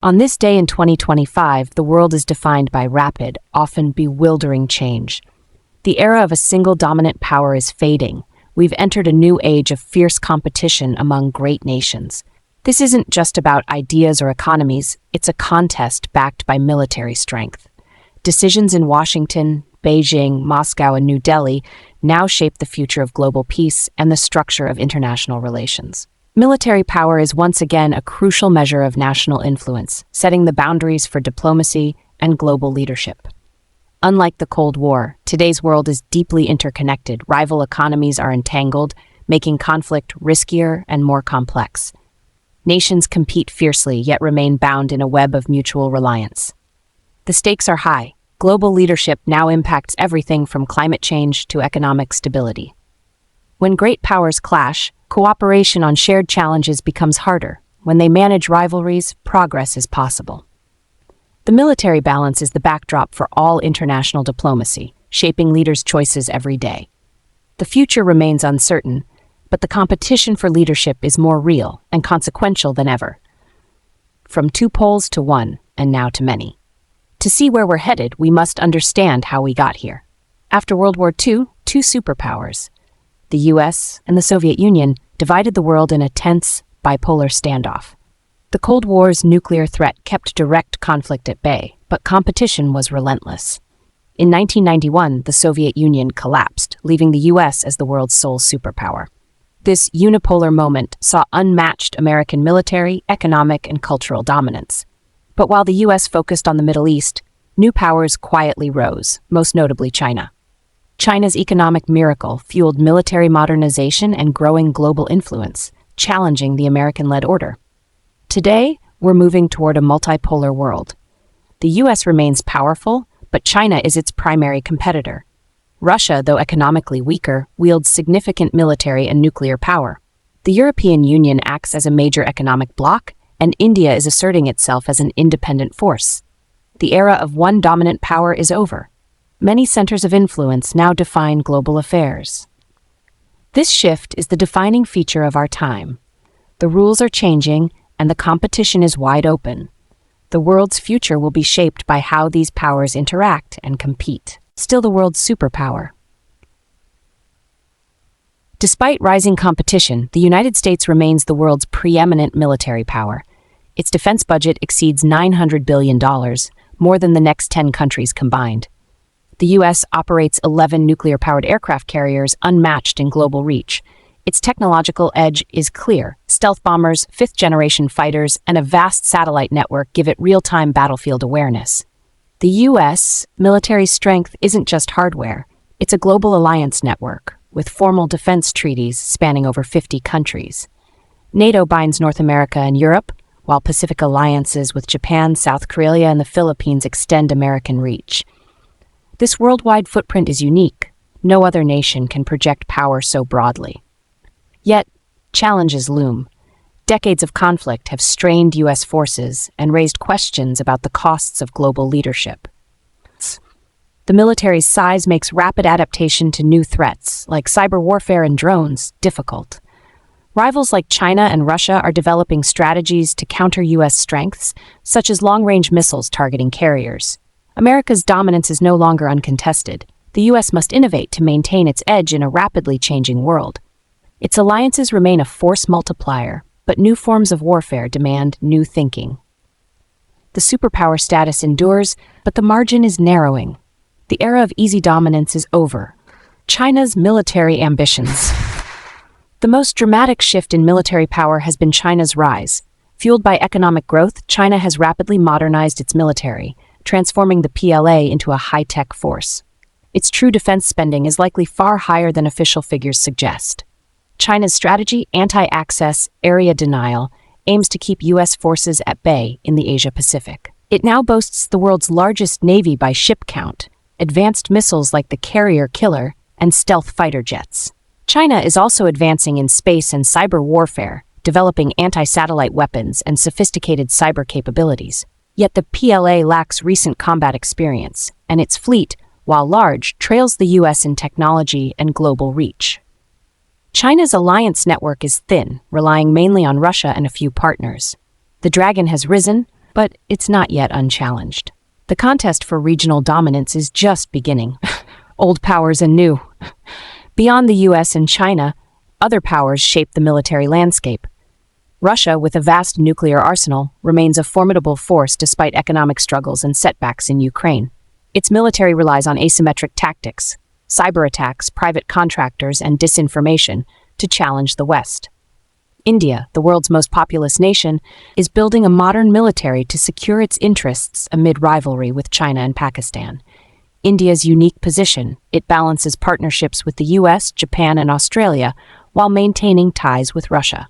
On this day in 2025, the world is defined by rapid, often bewildering change. The era of a single dominant power is fading. We've entered a new age of fierce competition among great nations. This isn't just about ideas or economies, it's a contest backed by military strength. Decisions in Washington, Beijing, Moscow, and New Delhi now shape the future of global peace and the structure of international relations. Military power is once again a crucial measure of national influence, setting the boundaries for diplomacy and global leadership. Unlike the Cold War, today's world is deeply interconnected. Rival economies are entangled, making conflict riskier and more complex. Nations compete fiercely, yet remain bound in a web of mutual reliance. The stakes are high. Global leadership now impacts everything from climate change to economic stability. When great powers clash, cooperation on shared challenges becomes harder. When they manage rivalries, progress is possible. The military balance is the backdrop for all international diplomacy, shaping leaders' choices every day. The future remains uncertain, but the competition for leadership is more real and consequential than ever. From two poles to one, and now to many. To see where we're headed, we must understand how we got here. After World War II, two superpowers, the US and the Soviet Union, divided the world in a tense, bipolar standoff. The Cold War's nuclear threat kept direct conflict at bay, but competition was relentless. In 1991, the Soviet Union collapsed, leaving the US as the world's sole superpower. This unipolar moment saw unmatched American military, economic, and cultural dominance. But while the US focused on the Middle East, new powers quietly rose, most notably China. China's economic miracle fueled military modernization and growing global influence, challenging the American-led order. Today, we're moving toward a multipolar world. The US remains powerful, but China is its primary competitor. Russia, though economically weaker, wields significant military and nuclear power. The European Union acts as a major economic bloc, and India is asserting itself as an independent force. The era of one dominant power is over. Many centers of influence now define global affairs. This shift is the defining feature of our time. The rules are changing, and the competition is wide open. The world's future will be shaped by how these powers interact and compete. Still the world's superpower. Despite rising competition, the United States remains the world's preeminent military power. Its defense budget exceeds $900 billion, more than the next 10 countries combined. The U.S. operates 11 nuclear-powered aircraft carriers unmatched in global reach. Its technological edge is clear. Stealth bombers, fifth-generation fighters, and a vast satellite network give it real-time battlefield awareness. The U.S. military strength isn't just hardware. It's a global alliance network, with formal defense treaties spanning over 50 countries. NATO binds North America and Europe, while Pacific alliances with Japan, South Korea, and the Philippines extend American reach. This worldwide footprint is unique. No other nation can project power so broadly. Yet, challenges loom. Decades of conflict have strained U.S. forces and raised questions about the costs of global leadership. The military's size makes rapid adaptation to new threats, like cyber warfare and drones, difficult. Rivals like China and Russia are developing strategies to counter U.S. strengths, such as long-range missiles targeting carriers. America's dominance is no longer uncontested. The U.S. must innovate to maintain its edge in a rapidly changing world. Its alliances remain a force multiplier, but new forms of warfare demand new thinking. The superpower status endures, but the margin is narrowing. The era of easy dominance is over. China's military ambitions. The most dramatic shift in military power has been China's rise. Fueled by economic growth, China has rapidly modernized its military, transforming the PLA into a high-tech force. Its true defense spending is likely far higher than official figures suggest. China's strategy, anti-access, area denial, aims to keep U.S. forces at bay in the Asia-Pacific. It now boasts the world's largest navy by ship count, advanced missiles like the Carrier Killer, and stealth fighter jets. China is also advancing in space and cyber warfare, developing anti-satellite weapons and sophisticated cyber capabilities. Yet the PLA lacks recent combat experience, and its fleet, while large, trails the U.S. in technology and global reach. China's alliance network is thin, relying mainly on Russia and a few partners. The dragon has risen, but it's not yet unchallenged. The contest for regional dominance is just beginning. Old powers and new. Beyond the US and China, other powers shape the military landscape. Russia, with a vast nuclear arsenal, remains a formidable force despite economic struggles and setbacks in Ukraine. Its military relies on asymmetric tactics, cyber attacks, private contractors, and disinformation to challenge the West. India, the world's most populous nation, is building a modern military to secure its interests amid rivalry with China and Pakistan. India's unique position, it balances partnerships with the US, Japan, and Australia while maintaining ties with Russia.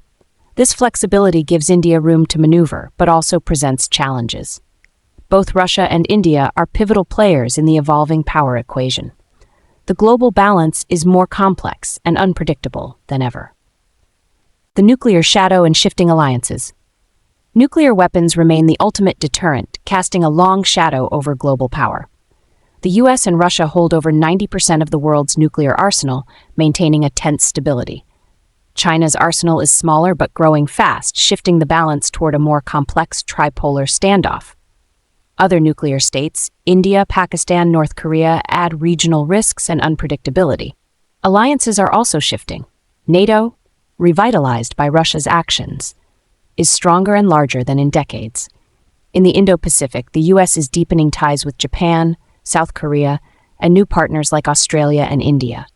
This flexibility gives India room to maneuver, but also presents challenges. Both Russia and India are pivotal players in the evolving power equation. The global balance is more complex and unpredictable than ever. The nuclear shadow and shifting alliances. Nuclear weapons remain the ultimate deterrent, casting a long shadow over global power. The US and Russia hold over 90% of the world's nuclear arsenal, maintaining a tense stability. China's arsenal is smaller but growing fast, shifting the balance toward a more complex tripolar standoff. Other nuclear states, India, Pakistan, North Korea, add regional risks and unpredictability. Alliances are also shifting. NATO, revitalized by Russia's actions, is stronger and larger than in decades. In the Indo-Pacific, the US is deepening ties with Japan, South Korea, and new partners like Australia and India.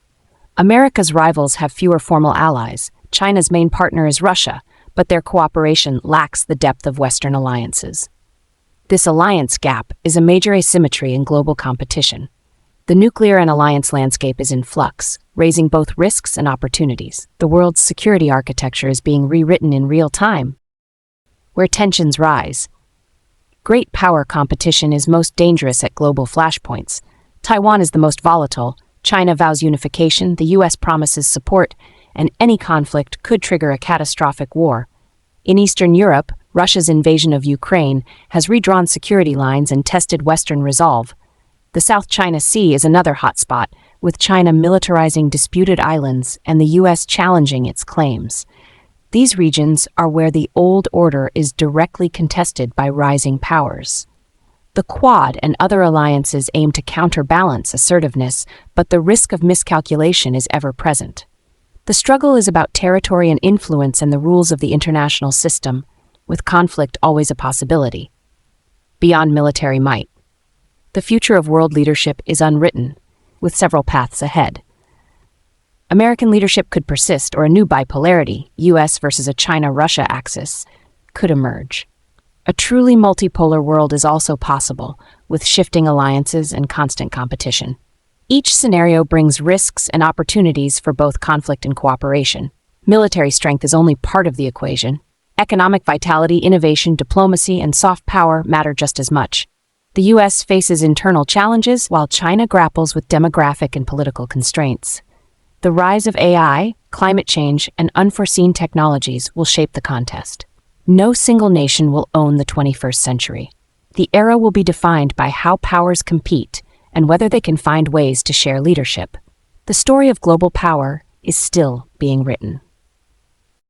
America's rivals have fewer formal allies. China's main partner is Russia, but their cooperation lacks the depth of Western alliances. This alliance gap is a major asymmetry in global competition. The nuclear and alliance landscape is in flux, raising both risks and opportunities. The world's security architecture is being rewritten in real time. Where tensions rise. Great power competition is most dangerous at global flashpoints. Taiwan is the most volatile. China vows unification, the US promises support, and any conflict could trigger a catastrophic war. In Eastern Europe, Russia's invasion of Ukraine has redrawn security lines and tested Western resolve. The South China Sea is another hotspot, with China militarizing disputed islands and the US challenging its claims. These regions are where the old order is directly contested by rising powers. The Quad and other alliances aim to counterbalance assertiveness, but the risk of miscalculation is ever present. The struggle is about territory and influence and the rules of the international system, with conflict always a possibility. Beyond military might. The future of world leadership is unwritten, with several paths ahead. American leadership could persist, or a new bipolarity, US versus a China-Russia axis, could emerge. A truly multipolar world is also possible, with shifting alliances and constant competition. Each scenario brings risks and opportunities for both conflict and cooperation. Military strength is only part of the equation. Economic vitality, innovation, diplomacy, and soft power matter just as much. The US faces internal challenges, while China grapples with demographic and political constraints. The rise of AI, climate change, and unforeseen technologies will shape the contest. No single nation will own the 21st century. The era will be defined by how powers compete and whether they can find ways to share leadership. The story of global power is still being written.